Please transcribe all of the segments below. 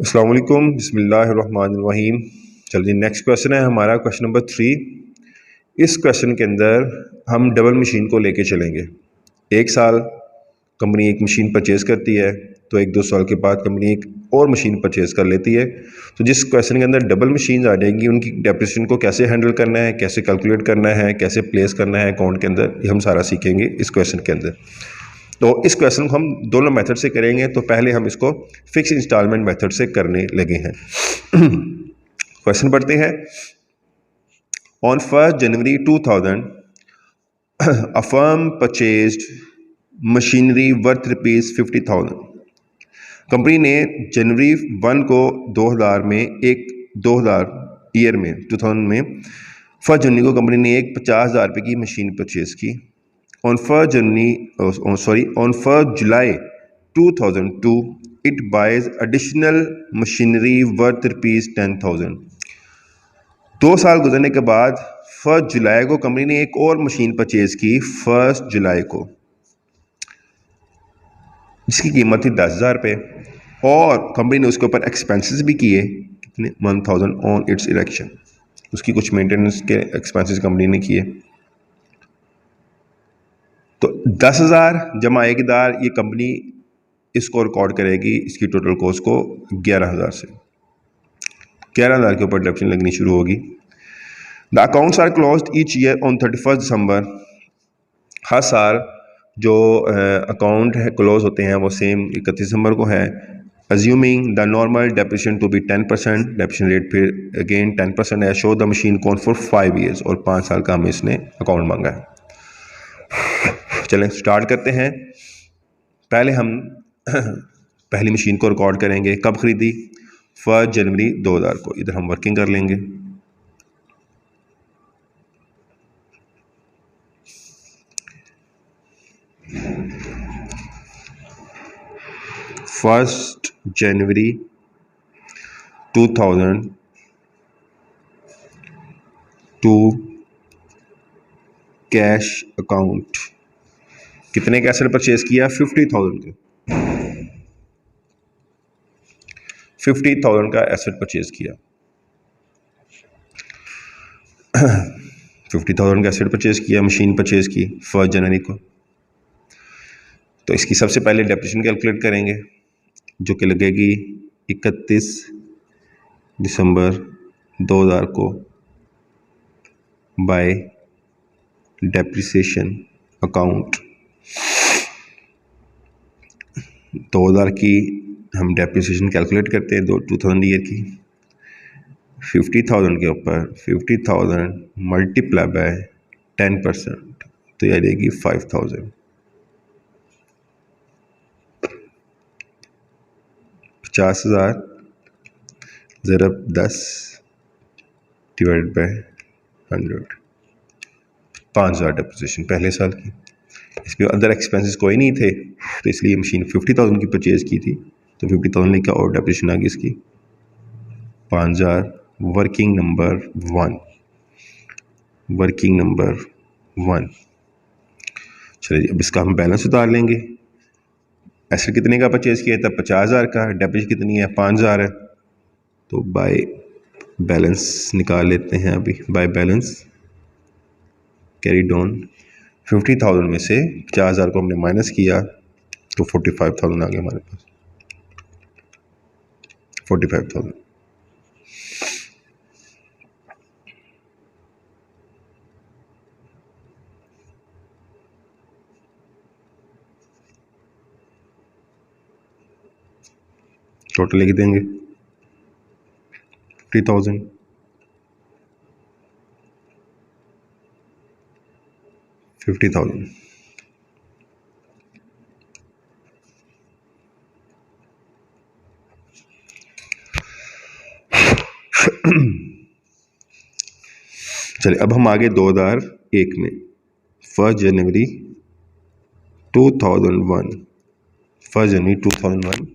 अस्सलाम वालेकुम, बिस्मिल्लाहिर्रहमानिर्रहीम। चलिए नेक्स्ट क्वेश्चन है हमारा क्वेश्चन नंबर 3। इस क्वेश्चन के अंदर हम डबल मशीन को लेके चलेंगे। एक साल कंपनी एक मशीन परचेज करती है, तो एक दो साल के बाद कंपनी एक और मशीन परचेज कर लेती है। तो जिस क्वेश्चन के अंदर डबल मशीन आ जाएंगी उनकी डेप्रिसिएशन को कैसे हैंडल करना है, कैसे कैलकुलेट करना है, कैसे प्लेस करना है अकाउंट के अंदर, ये हम सारा सीखेंगे इस क्वेश्चन के अंदर। तो इस क्वेश्चन को हम दोनों मेथड से करेंगे। तो पहले हम इसको फिक्स इंस्टॉलमेंट मेथड से करने लगे हैं। क्वेश्चन पढ़ते हैं। On 1 January 2000 a firm purchased machinery worth ₹50,000। Company ने जनवरी 1 को 2000 ईयर में 2000 में 1 जनवरी को कंपनी ने एक 50,000 रुपये की मशीन परचेज की। On 1 July 2002, it buys additional machinery worth ₹10,000। 2 साल गुजरने के बाद 1 जुलाई को कंपनी ने एक और मशीन परचेज की 1 जुलाई को, जिसकी कीमत थी 10,000 रुपये, और कंपनी ने उसके ऊपर एक्सपेंसेस भी किए कितने 1,000 ऑन इट्स इरेक्शन। उसकी कुछ मेंटेनेंस के एक्सपेंसेस कंपनी ने किए। तो 10,000 जमा एकदार ये कंपनी इसको रिकॉर्ड करेगी, इसकी टोटल कॉस्ट को 11,000 से। 11,000 के ऊपर डिडक्शन लगनी शुरू होगी। The accounts are closed each year on 31 December. हर साल जो अकाउंट है क्लोज होते हैं वो सेम 31 दिसंबर को है। Assuming the normal depreciation to be 10%, depreciation rate फिर अगेन 10% है। Show the machine account for 5 years, और 5 साल का हमें इसने अकाउंट मांगा है। चलें स्टार्ट करते हैं। पहले हम पहली मशीन को रिकॉर्ड करेंगे। कब खरीदी? 1 जनवरी 2000 को। इधर हम वर्किंग कर लेंगे। First January 2000 to cash account. कितने का एसेट परचेज किया? 50,000 के। 50,000 का एसेट परचेज किया। 50,000 का एसेट परचेज किया, मशीन परचेज की 1 जनवरी को। तो इसकी सबसे पहले डेप्रिसिएशन कैलकुलेट करेंगे, जो कि लगेगी 31 दिसंबर 2000 को बाय डेप्रिसिएशन अकाउंट। 2000 की हम डेप्रिसिएशन कैलकुलेट करते हैं 2000 ईयर की। 50,000 के ऊपर 50,000 मल्टीप्लाई बाय 10%, तो यह रहेगी 5,000। 50,000 ज़रब 10 डिवाइड बाय 100, 5,000 डेप्रिसिएशन पहले साल की। इसमें अदर एक्सपेंसेस कोई नहीं थे, तो इसलिए मशीन 50,000 की परचेज की थी। तो 50,000 लेकर और डेप्रिसिएशन आ गई इसकी 5,000। Working number 1। चलिए अब इसका हम बैलेंस उतार लेंगे। एसेट कितने का परचेज किया था? 50,000 का। डेप्रिसिएशन कितनी है? 5,000 है। तो बाय बैलेंस निकाल लेते हैं अभी। Bye balance carry down. 50,000 में से 50,000 को हमने माइनस किया तो 45,000 आ गया हमारे पास। 45,000। टोटल लिख देंगे 50,000 50,000। चलिए अब हम आगे 2001 में 1 जनवरी 2001 1 जनवरी 2001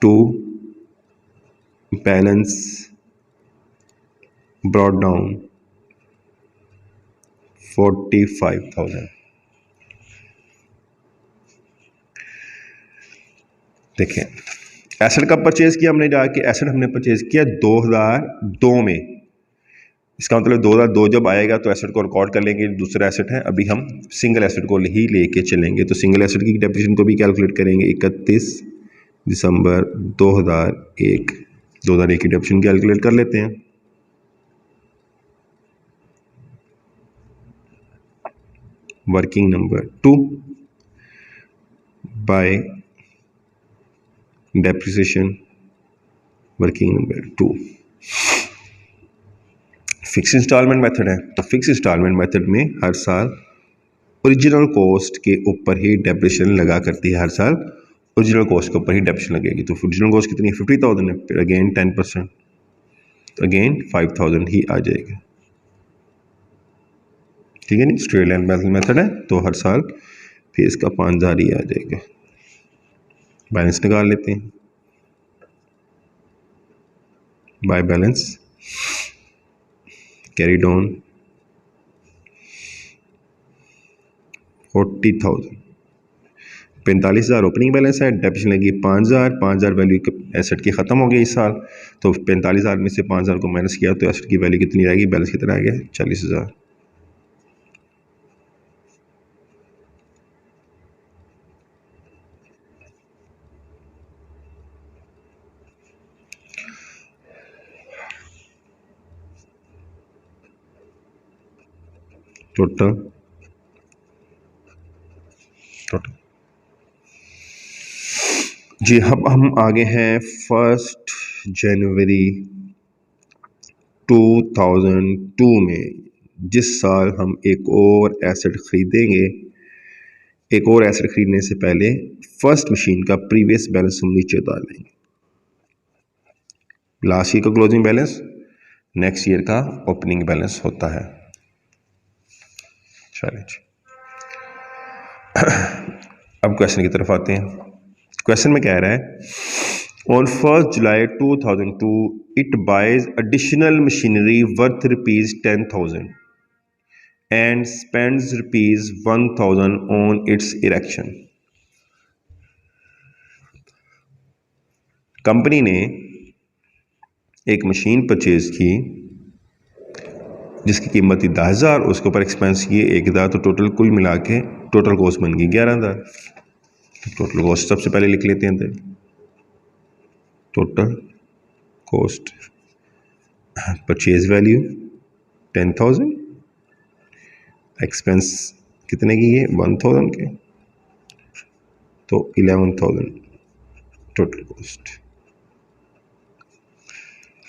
टू बैलेंस ब्रॉट डाउन 45,000। देखें एसेट कब परचेज़ किया हमने जाके, एसेट हमने परचेज़ किया 2002 में। इसका मतलब 2002 जब आएगा तो एसेट को रिकॉर्ड कर लेंगे, दूसरा एसेट है। अभी हम सिंगल एसेट को ही लेके चलेंगे, तो सिंगल एसेट की डेप्रिसिएशन को भी कैलकुलेट करेंगे। 31 दिसंबर 2001 की डेप्रिसिएशन कैलकुलेट कर लेते हैं। Working number 2 by depreciation working number 2। Fix instalment method है, तो फिक्स इंस्टॉलमेंट मेथड में हर साल ओरिजिनल कॉस्ट के ऊपर ही डेप्रिसिएशन लगा करती है। हर साल ओरिजिनल कॉस्ट के ऊपर ही डेप्रिसिएशन लगेगी। तो ओरिजिनल कॉस्ट कितनी है, 50,000 है, फिर अगेन 10%, तो अगेन 5,000 ही आ जाएगा। ठीक है नहीं, स्ट्रेट लाइन मेथड है, तो हर साल फिर इसका 5,000 ही आ जाएगा। बैलेंस निकाल लेते हैं। By balance carried on 40,000, 45,000 opening balance है, डेप्रिसिएशन लगी 5,000 वैल्यू एसेट की ख़त्म हो गई इस साल। तो 45,000 में से 5,000 को माइनस किया तो एसेट की वैल्यू कितनी रहेगी, बैलेंस कितना आ गया, 40,000। टोटल जी। अब हम आगे हैं 1 जनवरी 2002 में, जिस साल हम एक और एसेट खरीदेंगे। एक और एसेट खरीदने से पहले फर्स्ट मशीन का प्रीवियस बैलेंस हम नीचे उतार लेंगे। लास्ट ईयर का क्लोजिंग बैलेंस नेक्स्ट ईयर का ओपनिंग बैलेंस होता है। चलिए जी, अब क्वेश्चन की तरफ आते हैं। क्वेश्चन में कह रहा है, on 1 July 2002 it buys additional machinery worth ₹10,000 and spends ₹1,000 on its erection. Company ने एक मशीन परचेज की जिसकी कीमत थी 10,000, उसके ऊपर एक्सपेंस किए 1,000, तो टोटल कुल मिला के टोटल कॉस्ट बन गई 11,000। तो टोटल कॉस्ट सबसे पहले लिख लेते हैं। Total cost purchase value 10,000, expense कितने की है 1,000 के, तो 11,000 total cost.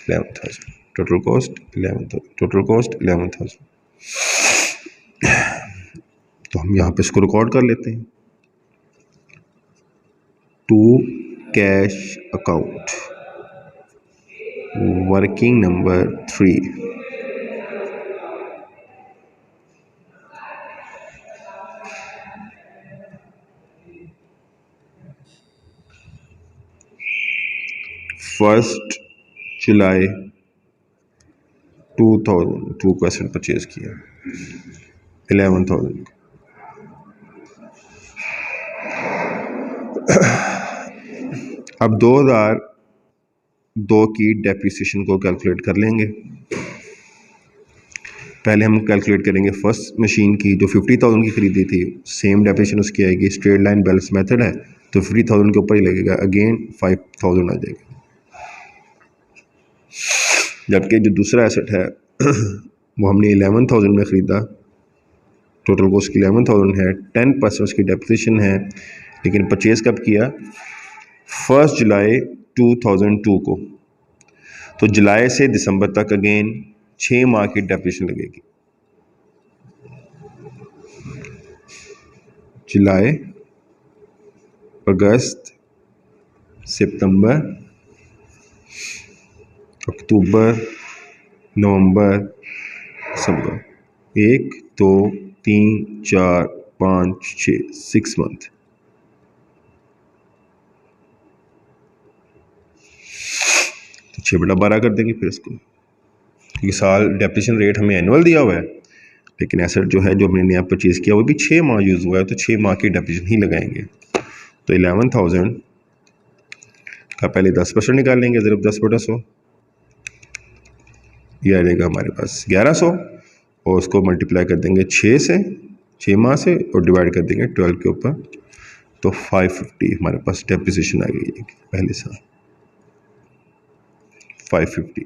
11,000 total cost 11,000 total cost 11,000। तो हम यहाँ पे इसको रिकॉर्ड कर लेते हैं। To cash account working number 3, first July 2002 को एसेट परचेज किया 11,000। अब 2002 की डेप्रिसिएशन को कैलकुलेट कर लेंगे। पहले हम कैलकुलेट करेंगे फर्स्ट मशीन की जो 50,000 की खरीदी थी, सेम डेप्रिसिएशन उसकी आएगी। स्ट्रेट लाइन बैलेंस मेथड है, तो 50,000 के ऊपर ही लगेगा, अगेन 5,000 आ जाएगा। जबकि जो दूसरा एसेट है वो हमने 11,000 में ख़रीदा, टोटल कॉस्ट की 11,000 है, 10% उसकी डेप्रिसिएशन है, लेकिन परचेज़ कब किया 1 जुलाई 2002 को। तो जुलाई से दिसंबर तक अगेन 6 माह की डेप्रिसिएशन लगेगी। जुलाई, अगस्त, सितंबर, अक्टूबर, नवंबर, दिसंबर, 1 2 3 4 5 6 मंथ। तो 6/12 कर देंगे फिर इसको, क्योंकि साल डेप्रिसिएशन रेट हमें एनुअल दिया हुआ है, लेकिन एसेट जो है जो हमने नया परचेज़ किया वो भी 6 माह यूज़ हुआ है, तो 6 माह की डेप्रिसिएशन ही लगाएंगे। तो 11,000 का पहले 10% निकाल लेंगे, ज़रूर 10/100, ये आ जाएगा हमारे पास 1100, और उसको मल्टीप्लाई कर देंगे 6 माह से, और डिवाइड कर देंगे 12 के ऊपर, तो 550 हमारे पास डेप्रिसिएशन आ गई है पहले साल 550।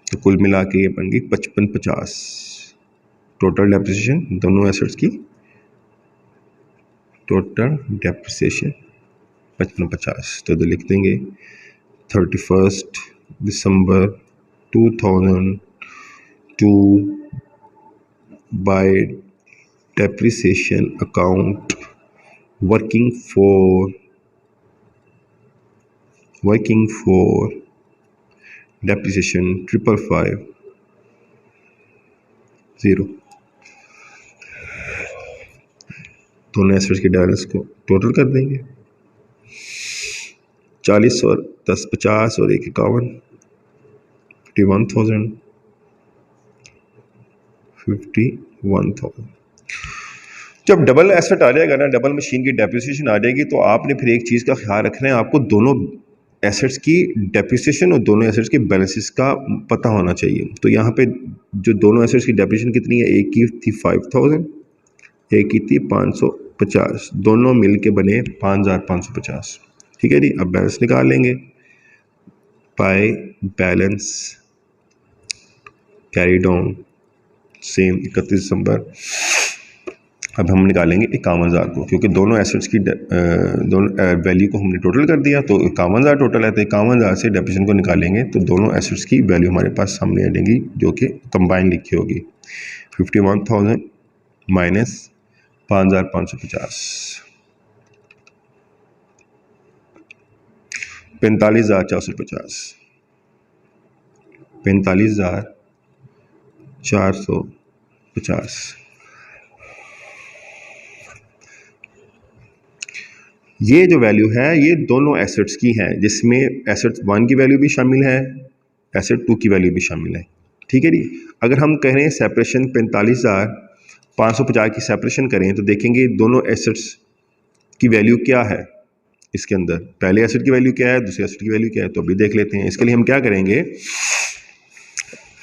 तो कुल मिला के ये बन गई 5550 टोटल डेप्रिसिएशन दोनों एसेट्स की, टोटल डेप्रिसिएशन 5550। तो लिख देंगे 31 दिसंबर 2002 by depreciation account working for depreciation 5550। दोनों एसेट्स के बैलेंस को टोटल कर देंगे, 40 और 10 50 और 1 51, 51,000। जब डबल एसेट आ जाएगा ना, डबल मशीन की डेप्रिसिएशन आ जाएगी, तो आपने फिर एक चीज़ का ख्याल रखना है, आपको दोनों एसेट्स की डेप्रिसिएशन और दोनों एसेट्स के बैलेंसेस का पता होना चाहिए। तो यहाँ पे जो दोनों एसेट्स की डेप्रिसिएशन कितनी है, एक की थी 5000, एक की थी 550, दोनों मिल के बने 5550। ठीक है जी। अब बैलेंस निकाल लेंगे, by balance carried on same 31 दिसंबर। अब हम निकालेंगे 51,000 को, क्योंकि दोनों एसेट्स की दोनों वैल्यू को हमने टोटल कर दिया, तो 51,000 टोटल है, तो 51,000 से डेप्रिसिएशन को निकालेंगे तो दोनों एसेट्स की वैल्यू हमारे पास सामने आ जाएगी, जो कि कंबाइन लिखी होगी 51,000 माइनस 5,550, 45,450, 45,450। ये जो वैल्यू है ये दोनों एसेट्स की है, जिसमें एसेट 1 की वैल्यू भी शामिल है, एसेट 2 की वैल्यू भी शामिल है। ठीक है जी। अगर हम कह रहे हैं सेपरेशन 45,550 की सेपरेशन करें, तो देखेंगे दोनों एसेट्स की वैल्यू क्या है इसके अंदर, पहले एसेट की वैल्यू क्या है, दूसरे एसेट की वैल्यू क्या है, तो अभी देख लेते हैं। इसके लिए हम क्या करेंगे,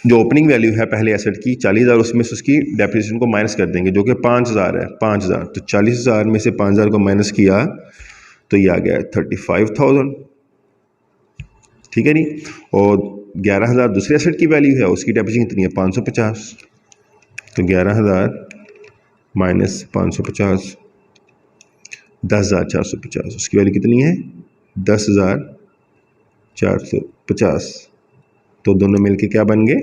जो ओपनिंग वैल्यू है पहले एसेट की 40,000, उसमें से उसकी डेप्रिसिएशन को माइनस कर देंगे, जो कि 5,000 है, 5,000, तो 40,000 में से 5,000 को माइनस किया तो ये आ गया 35,000। ठीक है नहीं। और 11,000 दूसरे एसेट की वैल्यू है, उसकी डेप्रिसिएशन कितनी है 550, तो 11,000 माइनस 550, 10,450, उसकी वैल्यू कितनी है 10,450। तो दोनों मिलके क्या बन गए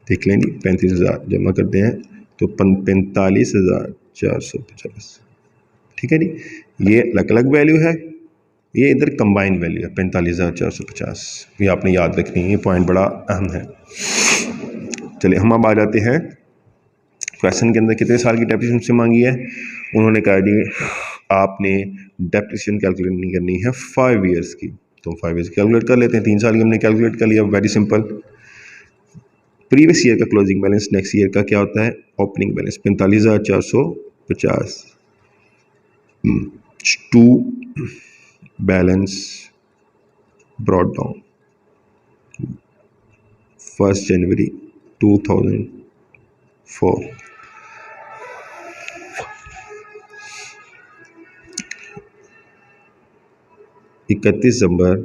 देख लेंगे, 35,000 जमा करते हैं तो 45,450। ठीक है जी। ये अलग अलग वैल्यू है, ये इधर कंबाइन वैल्यू है 45,450, ये आपने याद रखनी है, ये पॉइंट बड़ा अहम है। चलिए हम अब आ जाते हैं क्वेश्चन के अंदर, कितने साल की डेप्रिसिएशन से मांगी है। उन्होंने कहा जी आपने डेप्रिसिएशन कैलकुलेट नहीं करनी है 5 ईयर्स की, तो 5 ईयर्स कैलकुलेट कर लेते हैं। 3 साल की हमने कैलकुलेट कर लिया, वेरी सिंपल। प्रीवियस ईयर का क्लोजिंग बैलेंस नेक्स्ट ईयर का क्या होता है, opening balance 45,450 to balance brought down 1 January 2004। इकतीस दिसंबर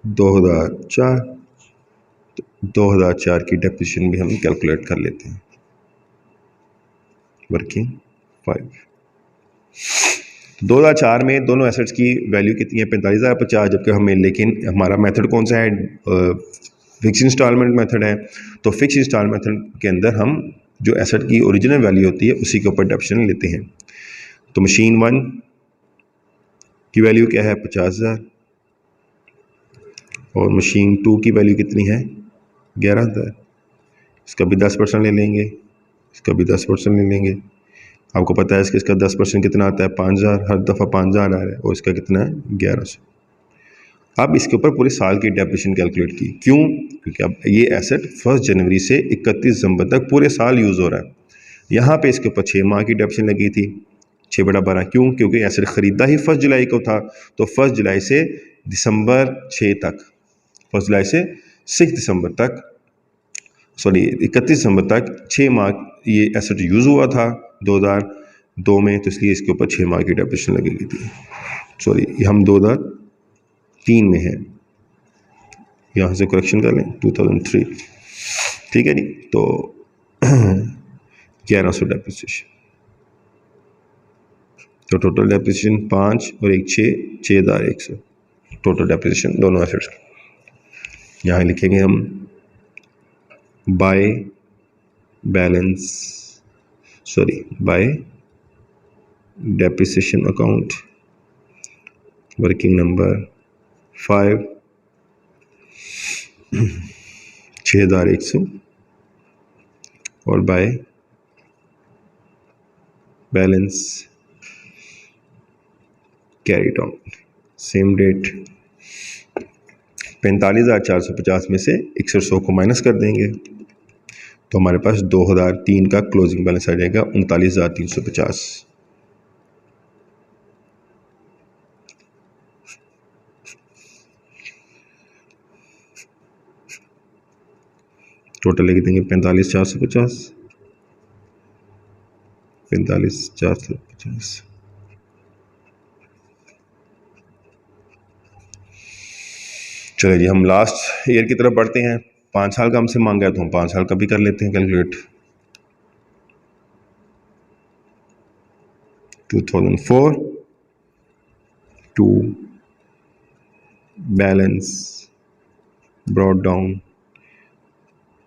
2004 की डेप्रिसिएशन भी हम कैलकुलेट कर लेते हैं, वर्किंग 5। 2004 में दोनों एसेट्स की वैल्यू कितनी है 45,050, जबकि हमें, लेकिन हमारा मेथड कौन सा है, फिक्स इंस्टॉलमेंट मेथड है। तो फिक्स इंस्टॉलमेंट मेथड के अंदर हम जो एसेट की ओरिजिनल वैल्यू होती है उसी के ऊपर डेप्रिसिएशन लेते हैं। तो मशीन 1 की वैल्यू क्या है 50,000, और मशीन 2 की वैल्यू कितनी है 11,000, इसका भी 10% ले लेंगे, इसका भी 10% ले लेंगे। आपको पता है इसका 10% कितना आता है 5,000, हर दफ़ा 5,000 आ रहा है, और इसका कितना है 1100। अब इसके ऊपर पूरे साल की डेप्रिसिएशन कैलकुलेट की, क्यों, क्योंकि अब ये एसेट 1 जनवरी से 31 दिसंबर तक पूरे साल यूज़ हो रहा है। यहाँ पे इसके ऊपर 6 माह की डेप्रिसिएशन लगी थी, 6/12 क्यों? क्योंकि एसेट ख़रीदा ही 1 जुलाई को था, तो 1 जुलाई से दिसंबर 6 तक, 1 जुलाई से 6 दिसंबर तक, सॉरी 31 दिसंबर तक 6 माह ये एसेट यूज़ हुआ था 2002 में, तो इसलिए इसके ऊपर 6 माह की डेप्रिसिएशन लगेगी थी। सॉरी ये हम 2003 में है, यहाँ से करेक्शन कर लें 2003, ठीक है जी। तो 1100 डेप्रिसिएशन, तो टोटल डेप्रिसिएशन 5 और 1 6,100 टोटल डेप्रिसिएशन दोनों एसेट्स की। यहाँ लिखेंगे हम by balance, sorry by depreciation account working number 5 6,100 और by balance carry down same date 45,450 में से 6100 को माइनस कर देंगे, तो हमारे पास 2003 का क्लोजिंग बैलेंस आ जाएगा 39,350। टोटल लिख देंगे 45,450, 45,450। चलिए जी, हम लास्ट ईयर की तरफ बढ़ते हैं। 5 साल का हमसे मांगा है तो हम 5 साल का भी कर लेते हैं calculate. 2004 to balance brought down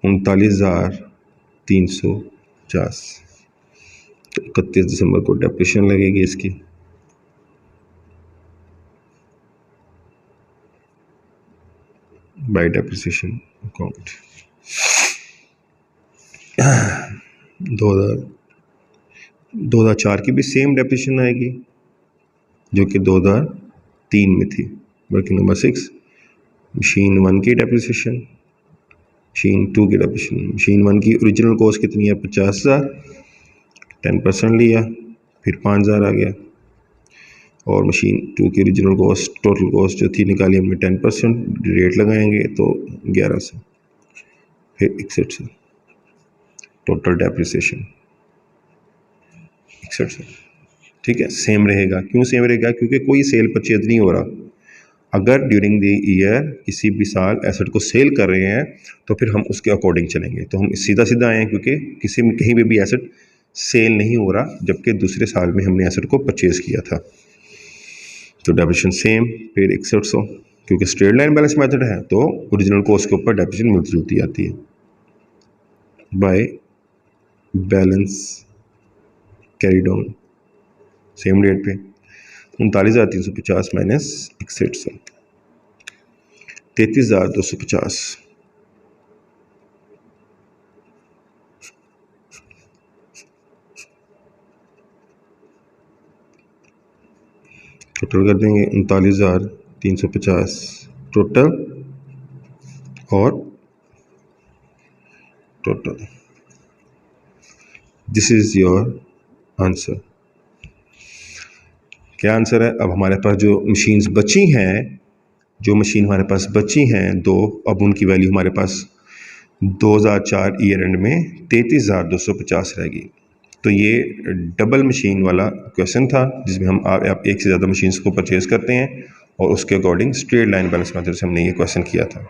39,350, तो 31 दिसंबर को डेप्रिसिएशन लगेगी इसकी। बाय डेप्रिसिएशन अकाउंट 2004 की भी सेम डेप्रिसिएशन आएगी जो कि 2003 में थी। वर्किंग नंबर 6 मशीन 1 की डेप्रिसिएशन, मशीन 2 की डेप्रिसिएशन। मशीन 1 की ओरिजिनल कॉस्ट कितनी है? 50,000, 10% लिया, फिर 5,000 आ गया, और मशीन 2 की ओरिजिनल कॉस्ट, टोटल कॉस्ट जो थी निकाली हमने 10%, रेट लगाएंगे तो 1100, फिर 6100, टोटल डेप्रिसिएशन 6100। ठीक है, सेम रहेगा। क्यों सेम रहेगा? क्योंकि कोई सेल परचेज नहीं हो रहा। अगर ड्यूरिंग द ईयर किसी भी साल एसेट को सेल कर रहे हैं तो फिर हम उसके अकॉर्डिंग चलेंगे। तो हम सीधा सीधा आए हैं क्योंकि कहीं भी एसेट सेल नहीं हो रहा, जबकि दूसरे साल में हमने एसेट को परचेज किया था। तो डेप्रिसिएशन सेम, फिर 6100, क्योंकि स्ट्रेट लाइन बैलेंस मेथड है तो ओरिजिनल कॉस्ट के ऊपर डेप्रिसिएशन मिलती जुलती आती है। By balance carry down same date पे 39,350 माइनस 6100, 33,250। टोटल कर देंगे 39,350 टोटल, और total. This is your answer. क्या आंसर है? अब हमारे पास जो मशीन्स बची हैं, जो मशीन हमारे पास बची हैं 2, अब उनकी वैल्यू हमारे पास 2004 ईयर एंड में 33,250 रहेगी। तो ये डबल मशीन वाला क्वेश्चन था जिसमें हम आप एक से ज़्यादा मशीन्स को परचेज करते हैं और उसके according straight line balance method से हमने ये क्वेश्चन किया था।